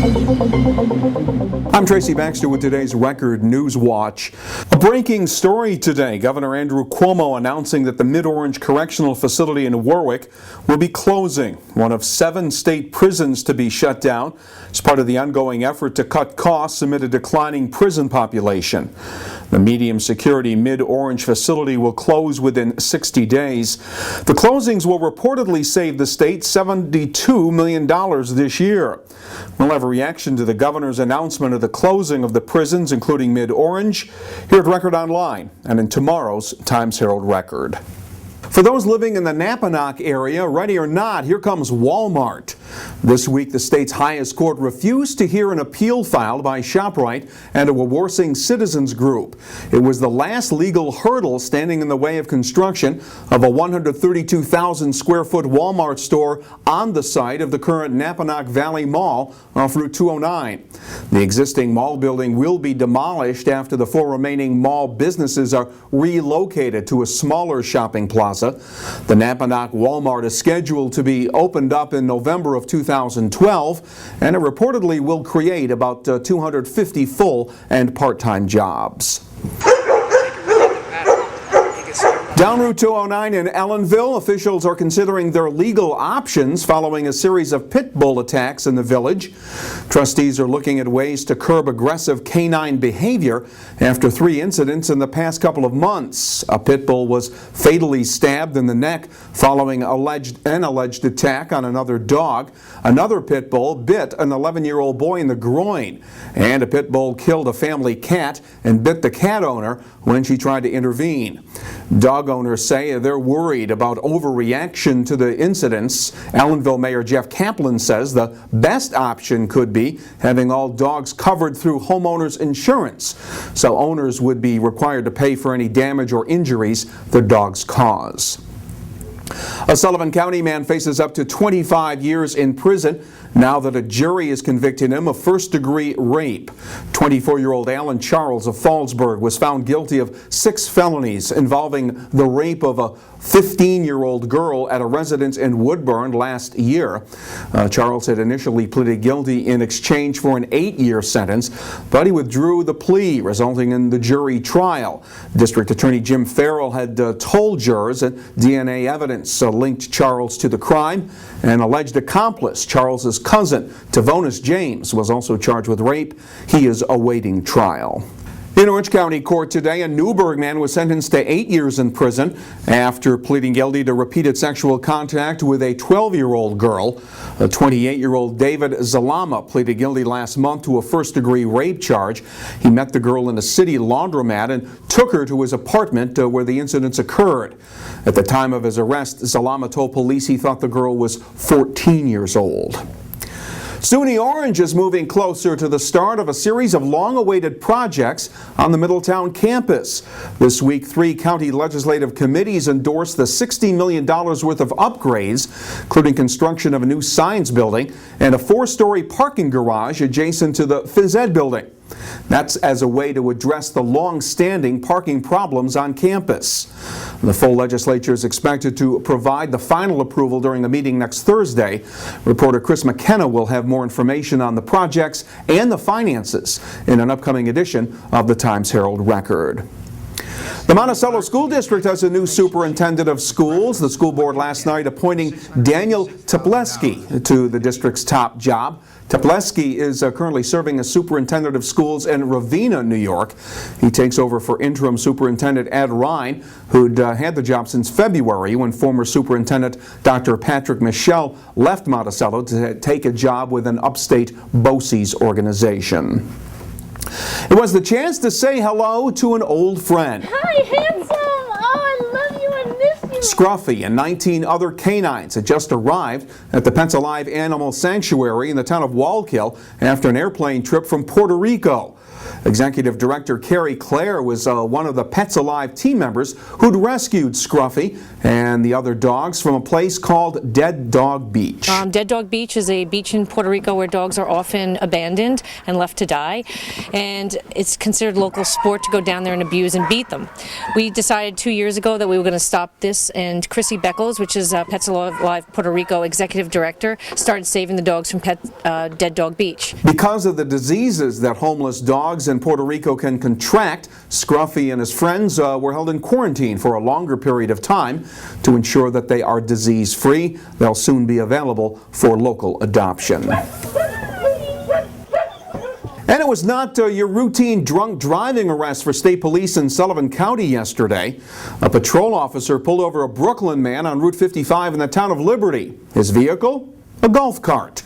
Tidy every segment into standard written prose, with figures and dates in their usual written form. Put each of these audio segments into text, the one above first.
I'm Tracy Baxter with today's Record Newswatch. A breaking story today. Governor Andrew Cuomo announcing that the Mid-Orange Correctional Facility in Warwick will be closing, one of 7 state prisons to be shut down as part of the ongoing effort to cut costs amid a declining prison population. The medium security Mid-Orange facility will close within 60 days. The closings will reportedly save the state $72 million this year. We'll have a reaction to the governor's announcement of the closing of the prisons, including Mid-Orange, here at Record Online and in tomorrow's Times-Herald Record. For those living in the Napanoch area, ready or not, here comes Wal Mart. This week, the state's highest court refused to hear an appeal filed by ShopRite and a Wawarsing citizens group. It was the last legal hurdle standing in the way of construction of a 132,000 square foot Walmart store on the site of the current Napanoch Valley Mall off Route 209. The existing mall building will be demolished after the 4 remaining mall businesses are relocated to a smaller shopping plaza. The Napanoch Walmart is scheduled to be opened up in November of 2012, and it reportedly will create about 250 full and part-time jobs. Down Route 209 in Ellenville, officials are considering their legal options following a series of pit bull attacks in the village. Trustees are looking at ways to curb aggressive canine behavior after 3 incidents in the past couple of months. A pit bull was fatally stabbed in the neck following an alleged attack on another dog. Another pit bull bit an 11-year-old boy in the groin, and a pit bull killed a family cat and bit the cat owner when she tried to intervene. Dog owners say they're worried about overreaction to the incidents. Ellenville Mayor Jeff Kaplan says the best option could be having all dogs covered through homeowners insurance, so owners would be required to pay for any damage or injuries their dogs cause. A Sullivan County man faces up to 25 years in prison now that a jury has convicted him of first-degree rape. 24-year-old Alan Charles of Fallsburg was found guilty of 6 felonies involving the rape of a 15-year-old girl at a residence in Woodburn last year. Charles had initially pleaded guilty in exchange for an 8-year sentence, but he withdrew the plea, resulting in the jury trial. District Attorney Jim Farrell had told jurors that DNA evidence linked Charles to the crime. An alleged accomplice, Charles's cousin, Tavonis James, was also charged with rape. He is awaiting trial. In Orange County Court today, a Newburgh man was sentenced to 8 years in prison after pleading guilty to repeated sexual contact with a 12-year-old girl. A 28-year-old David Zalama pleaded guilty last month to a first-degree rape charge. He met the girl in a city laundromat and took her to his apartment where the incidents occurred. At the time of his arrest, Zalama told police he thought the girl was 14 years old. SUNY Orange is moving closer to the start of a series of long-awaited projects on the Middletown campus. This week, 3 county legislative committees endorsed the $60 million worth of upgrades, including construction of a new science building and a 4-story parking garage adjacent to the phys ed building. That's as a way to address the long-standing parking problems on campus. The full legislature is expected to provide the final approval during the meeting next Thursday. Reporter Chris McKenna will have more information on the projects and the finances in an upcoming edition of the Times-Herald Record. The Monticello School District has a new superintendent of schools. The school board last night appointing Daniel Tepleski to the district's top job. Tepleski is currently serving as superintendent of schools in Ravenna, New York. He takes over for interim superintendent Ed Ryan, who'd had the job since February when former superintendent Dr. Patrick Michelle left Monticello to take a job with an upstate BOCES organization. It was the chance to say hello to an old friend. Hi, handsome! Oh, I love you and miss you! Scruffy and 19 other canines had just arrived at the Pennsalive Animal Sanctuary in the town of Wallkill after an airplane trip from Puerto Rico. Executive Director Carrie Clare was one of the Pets Alive team members who'd rescued Scruffy and the other dogs from a place called Dead Dog Beach. Dead Dog Beach is a beach in Puerto Rico where dogs are often abandoned and left to die, and it's considered local sport to go down there and abuse and beat them. We decided 2 years ago that we were going to stop this, and Chrissy Beckles, which is Pets Alive Puerto Rico Executive Director, started saving the dogs from Dead Dog Beach. Because of the diseases that homeless dogs in Puerto Rico can contract, Scruffy and his friends were held in quarantine for a longer period of time to ensure that they are disease-free. They'll soon be available for local adoption. And it was not your routine drunk driving arrest for state police in Sullivan County yesterday. A patrol officer pulled over a Brooklyn man on Route 55 in the town of Liberty. His vehicle? A golf cart.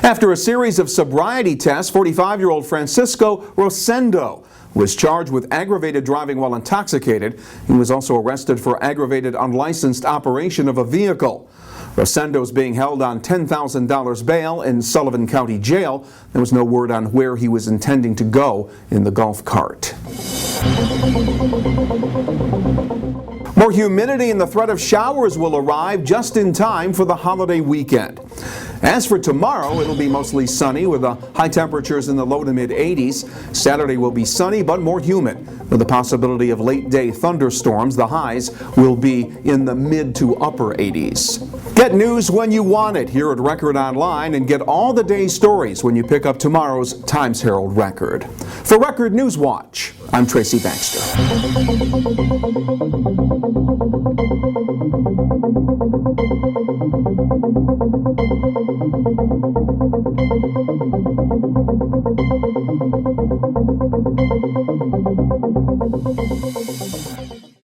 After a series of sobriety tests, 45-year-old Francisco Rosendo was charged with aggravated driving while intoxicated. He was also arrested for aggravated unlicensed operation of a vehicle. Rosendo is being held on $10,000 bail in Sullivan County Jail. There was no word on where he was intending to go in the golf cart. More humidity and the threat of showers will arrive just in time for the holiday weekend. As for tomorrow, it'll be mostly sunny with the high temperatures in the low to mid 80s. Saturday will be sunny but more humid with the possibility of late day thunderstorms. The highs will be in the mid to upper 80s. Get news when you want it here at Record Online, and get all the day's stories when you pick up tomorrow's Times Herald Record. For Record Newswatch, I'm Tracy Baxter.